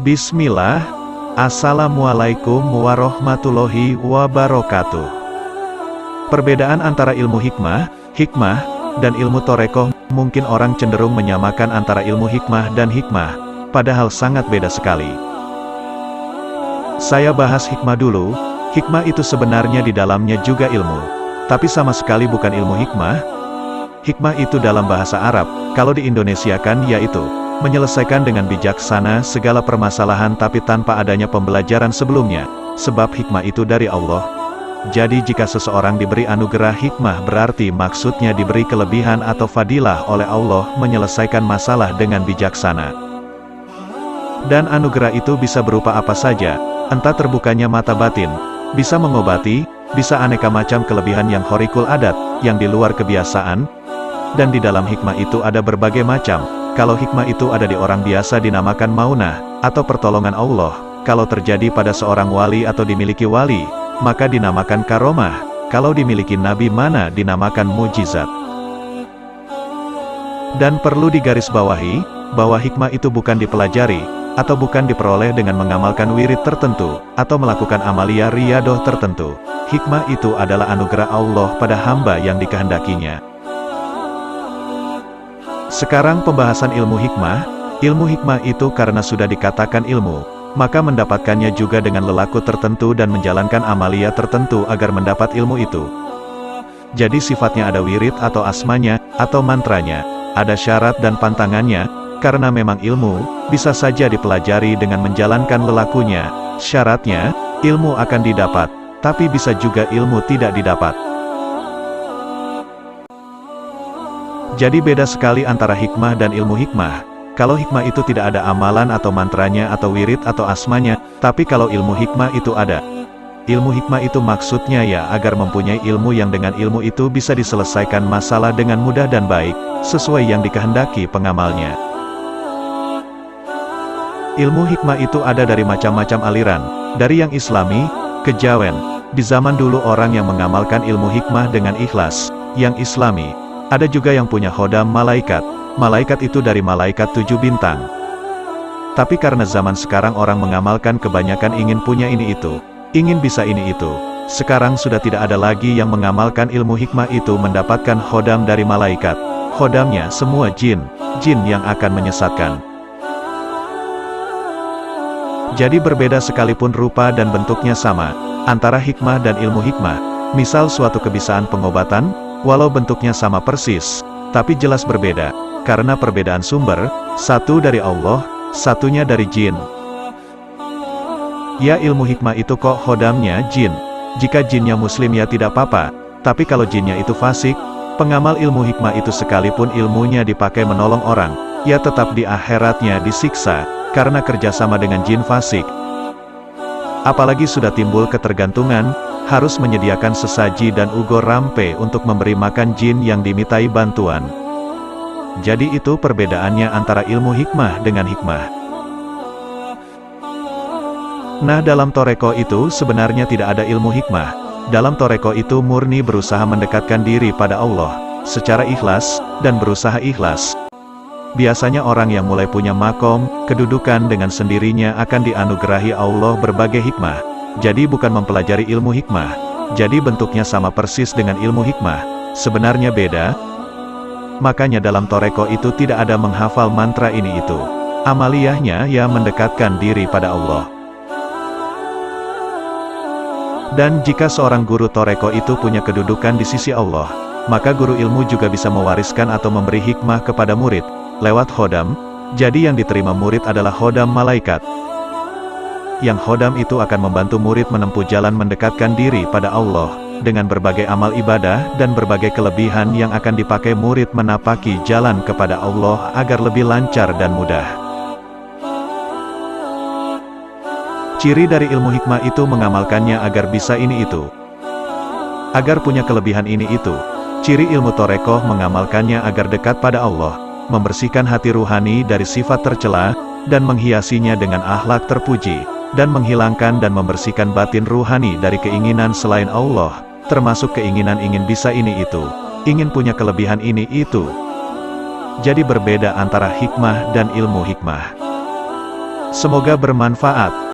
Bismillah. Assalamualaikum warahmatullahi wabarakatuh. Perbedaan antara ilmu hikmah, dan ilmu torekoh, mungkin orang cenderung menyamakan antara ilmu hikmah dan hikmah, padahal sangat beda sekali. Saya bahas hikmah dulu. Hikmah itu sebenarnya di dalamnya juga ilmu, tapi sama sekali bukan ilmu hikmah. Hikmah itu dalam bahasa Arab, kalau diindonesiakan yaitu menyelesaikan dengan bijaksana segala permasalahan tapi tanpa adanya pembelajaran sebelumnya, sebab hikmah itu dari Allah. Jadi jika seseorang diberi anugerah hikmah berarti maksudnya diberi kelebihan atau fadilah oleh Allah menyelesaikan masalah dengan bijaksana. Dan anugerah itu bisa berupa apa saja, entah terbukanya mata batin, bisa mengobati, bisa aneka macam kelebihan yang khorikul adat, yang di luar kebiasaan, dan di dalam hikmah itu ada berbagai macam. Kalau hikmah itu ada di orang biasa dinamakan maunah, atau pertolongan Allah. Kalau terjadi pada seorang wali atau dimiliki wali, maka dinamakan karomah. Kalau dimiliki nabi mana dinamakan mujizat. Dan perlu digarisbawahi, bahwa hikmah itu bukan dipelajari, atau bukan diperoleh dengan mengamalkan wirid tertentu, atau melakukan amalia riyadoh tertentu. Hikmah itu adalah anugerah Allah pada hamba yang dikehendakinya. Sekarang pembahasan ilmu hikmah. Ilmu hikmah itu karena sudah dikatakan ilmu, maka mendapatkannya juga dengan lelaku tertentu dan menjalankan amalia tertentu agar mendapat ilmu itu. Jadi sifatnya ada wirid atau asmanya, atau mantranya, ada syarat dan pantangannya, karena memang ilmu, bisa saja dipelajari dengan menjalankan lelakunya. Syaratnya, ilmu akan didapat, tapi bisa juga ilmu tidak didapat. Jadi beda sekali antara hikmah dan ilmu hikmah. Kalau hikmah itu tidak ada amalan atau mantranya atau wirid atau asmanya, tapi kalau ilmu hikmah itu ada. Ilmu hikmah itu maksudnya ya agar mempunyai ilmu yang dengan ilmu itu bisa diselesaikan masalah dengan mudah dan baik, sesuai yang dikehendaki pengamalnya. Ilmu hikmah itu ada dari macam-macam aliran, dari yang Islami, kejawen. Di zaman dulu orang yang mengamalkan ilmu hikmah dengan ikhlas, yang Islami. Ada juga yang punya khodam malaikat. Malaikat itu dari malaikat 7 bintang. Tapi karena zaman sekarang orang mengamalkan kebanyakan ingin punya ini itu, ingin bisa ini itu. Sekarang sudah tidak ada lagi yang mengamalkan ilmu hikmah itu mendapatkan khodam dari malaikat. Khodamnya semua jin yang akan menyesatkan. Jadi berbeda sekalipun rupa dan bentuknya sama, antara hikmah dan ilmu hikmah. Misal suatu kebisaan pengobatan, walau bentuknya sama persis, tapi jelas berbeda, karena perbedaan sumber, satu dari Allah, satunya dari jin. Ya ilmu hikmah itu kok khodamnya jin. Jika jinnya muslim ya tidak apa-apa, tapi kalau jinnya itu fasik, pengamal ilmu hikmah itu sekalipun ilmunya dipakai menolong orang, ya tetap di akhiratnya disiksa, karena kerjasama dengan jin fasik. Apalagi sudah timbul ketergantungan, harus menyediakan sesaji dan ugo rampe untuk memberi makan jin yang dimintai bantuan. Jadi itu perbedaannya antara ilmu hikmah dengan hikmah. Nah dalam toreko itu sebenarnya tidak ada ilmu hikmah. Dalam toreko itu murni berusaha mendekatkan diri pada Allah, secara ikhlas, dan berusaha ikhlas. Biasanya orang yang mulai punya makom, kedudukan dengan sendirinya akan dianugerahi Allah berbagai hikmah. Jadi bukan mempelajari ilmu hikmah. Jadi bentuknya sama persis dengan ilmu hikmah. Sebenarnya beda. Makanya dalam toreko itu tidak ada menghafal mantra ini itu. Amaliyahnya ya mendekatkan diri pada Allah. Dan jika seorang guru toreko itu punya kedudukan di sisi Allah, maka guru ilmu juga bisa mewariskan atau memberi hikmah kepada murid, lewat khodam. Jadi yang diterima murid adalah khodam malaikat. Yang khodam itu akan membantu murid menempuh jalan mendekatkan diri pada Allah, dengan berbagai amal ibadah dan berbagai kelebihan yang akan dipakai murid menapaki jalan kepada Allah agar lebih lancar dan mudah. Ciri dari ilmu hikmah itu mengamalkannya agar bisa ini itu, agar punya kelebihan ini itu. Ciri ilmu torekoh mengamalkannya agar dekat pada Allah, membersihkan hati ruhani dari sifat tercela, dan menghiasinya dengan akhlak terpuji, dan menghilangkan dan membersihkan batin ruhani dari keinginan selain Allah, termasuk keinginan ingin bisa ini itu, ingin punya kelebihan ini itu. Jadi berbeda antara hikmah dan ilmu hikmah. Semoga bermanfaat.